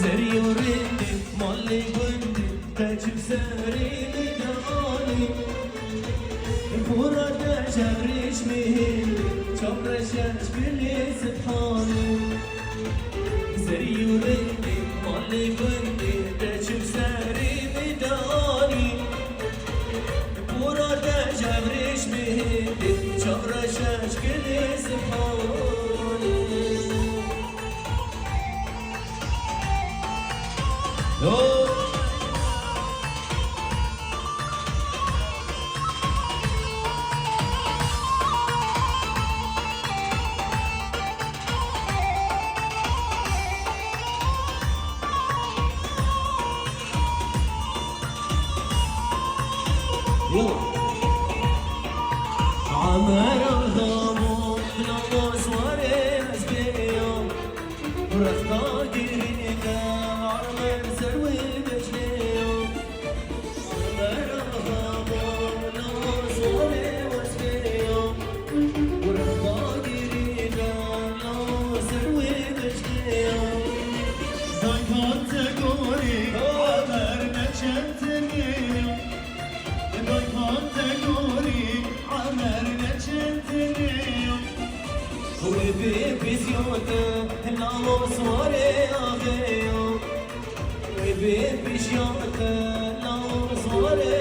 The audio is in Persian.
زري ورندي مالي بندي تجيب ساري مداني الفورة جاريش مهلي شمرشاش بلي سبحاني زري ورندي مالي بندي تجيب ساري مداني الفورة جاريش مهلي شمرشاش بلي سبحاني عمر الغموم نموس وريس بيوم ورخطا قريقا عمر سروي بجنيوم عمر الغموم نموس وريس بيوم ورخطا قريقا نموس سروي بجنيوم زنكان تقولي عمر نجمتني زنكان تقولي عمر نجمتني وبيبي زيوته ناموس وري أغيو وبيبي زيوته ناموس وري